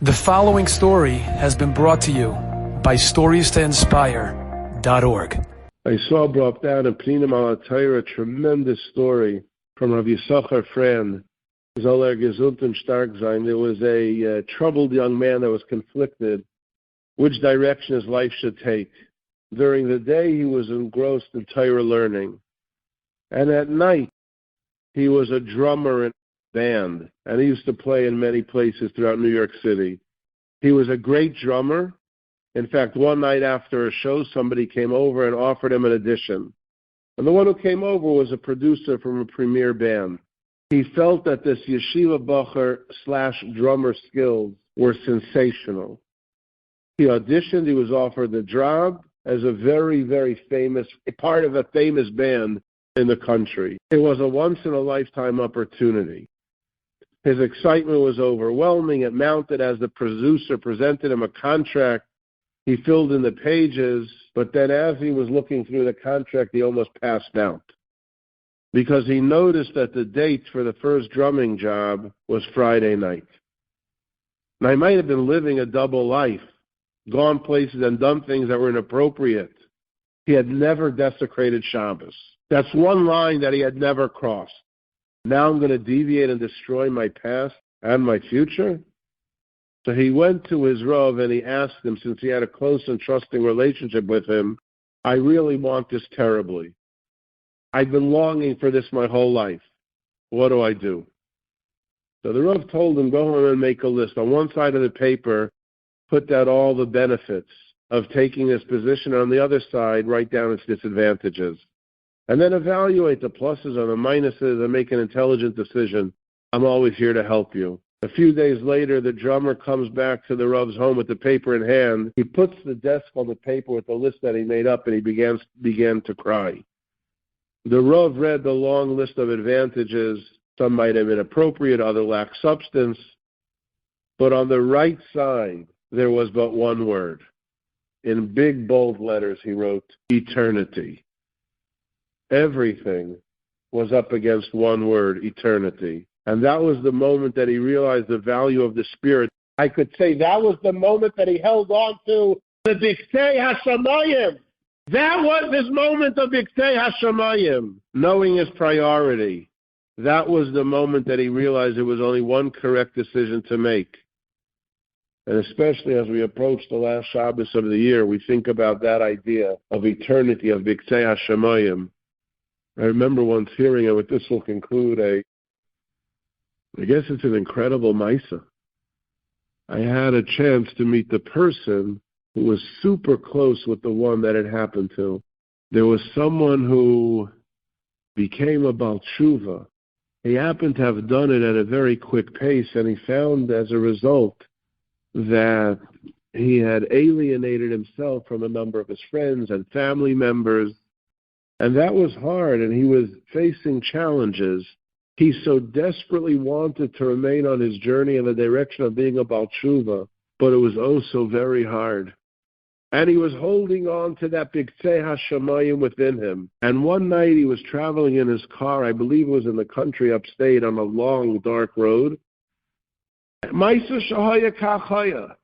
The following story has been brought to you by StoriesToInspire.org. I saw brought down in Pninim al Atayr a tremendous story from Rabbi Yisachar Fran. Zoller gesund und stark sein. There was a troubled young man that was conflicted which direction his life should take. During the day, he was engrossed in Torah learning. And at night, he was a drummer in a band, and he used to play in many places throughout New York City. He was a great drummer. In fact, one night after a show, somebody came over and offered him an audition. And the one who came over was a producer from a premier band. He felt that this yeshiva bacher / drummer skills were sensational. He auditioned. He was offered the job as a very, very famous, part of a famous band in the country. It was a once-in-a-lifetime opportunity. His excitement was overwhelming. It mounted as the producer presented him a contract. He filled in the pages, but then as he was looking through the contract, he almost passed out because he noticed that the date for the first drumming job was Friday night. Now, he might have been living a double life, gone places and done things that were inappropriate. He had never desecrated Shabbos. That's one line that he had never crossed. Now I'm going to deviate and destroy my past and my future? So he went to his Rav and he asked him, since he had a close and trusting relationship with him, I really want this terribly. I've been longing for this my whole life. What do I do? So the Rav told him, go home and make a list. On one side of the paper, put down all the benefits of taking this position. On the other side, write down its disadvantages. And then evaluate the pluses and the minuses and make an intelligent decision. I'm always here to help you. A few days later, the drummer comes back to the Rav's home with the paper in hand. He puts the desk on the paper with the list that he made up, and he began to cry. The Rav read the long list of advantages. Some might have been appropriate, others lacked substance. But on the right side, there was but one word. In big, bold letters, he wrote, eternity. Everything was up against one word, eternity. And that was the moment that he realized the value of the Spirit. I could say that was the moment that he held on to the Biktei Hashamayim. That was his moment of Biktei Hashamayim, knowing his priority. That was the moment that he realized there was only one correct decision to make. And especially as we approach the last Shabbos of the year, we think about that idea of eternity, of Biktei Hashamayim. I remember once hearing, and with this will conclude, I guess it's an incredible Maisa. I had a chance to meet the person who was super close with the one that it happened to. There was someone who became a Baal Tshuva. He happened to have done it at a very quick pace, and he found as a result that he had alienated himself from a number of his friends and family members. And that was hard, and he was facing challenges. He so desperately wanted to remain on his journey in the direction of being a Baal Tshuva, but it was oh so very hard. And he was holding on to that Biktei Hashamayim within him. And one night he was traveling in his car, I believe it was in the country upstate, on a long, dark road. Maisa Shahaya Kachaya.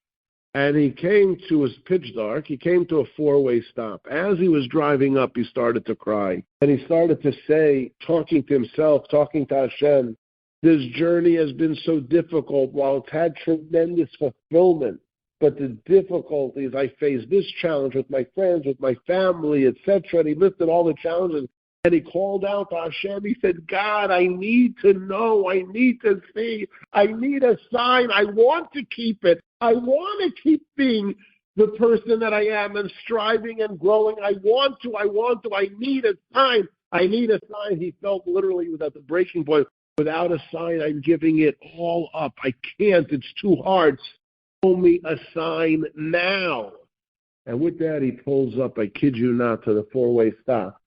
And he came to, it was pitch dark, he came to a four-way stop. As he was driving up, he started to cry. And he started to say, talking to himself, talking to Hashem, this journey has been so difficult while it's had tremendous fulfillment. But the difficulties I face, this challenge with my friends, with my family, etc. And he listed all the challenges. And he called out to Hashem. He said, God, I need to know. I need to see. I need a sign. I want to keep it. I want to keep being the person that I am and striving and growing. I want to. I need a sign. I need a sign. He felt literally at the breaking point. Without a sign, I'm giving it all up. I can't. It's too hard. Show me a sign now. And with that, he pulls up, I kid you not, to the four-way stop.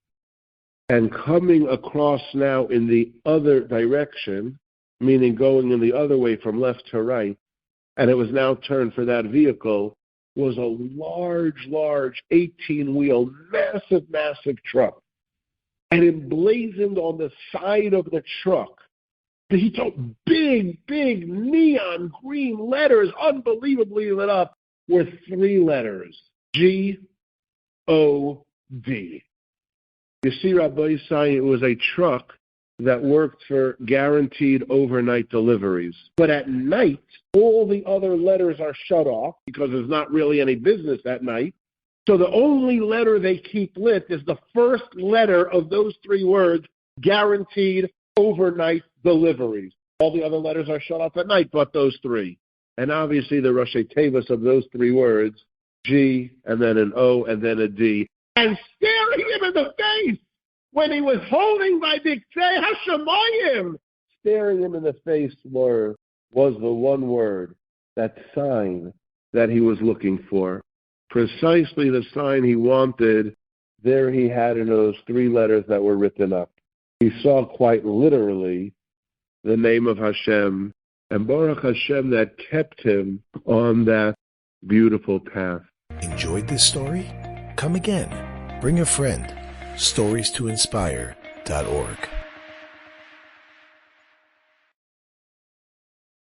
And coming across now in the other direction, meaning going in the other way from left to right, and it was now turned for that vehicle, was a large 18-wheel, massive truck. And emblazoned on the side of the truck He saw big, big neon green letters, unbelievably lit up, were 3 letters. G-O-D. You see, Rabbi saying it was a truck that worked for guaranteed overnight deliveries. But at night, all the other letters are shut off because there's not really any business at night. So the only letter they keep lit is the first letter of those 3 words, guaranteed overnight deliveries. All the other letters are shut off at night but those 3. And obviously the Rosh Tevos of those 3 words, G, and then an O, and then a D. And staring him in the face when he was holding by Diktei Hashemayim, staring him in the face was the one word, that sign that he was looking for. Precisely the sign he wanted, there he had in those 3 letters that were written up. He saw quite literally the name of Hashem, and Baruch Hashem that kept him on that beautiful path. Enjoyed this story? Come again. Bring a friend. StoriesToInspire.org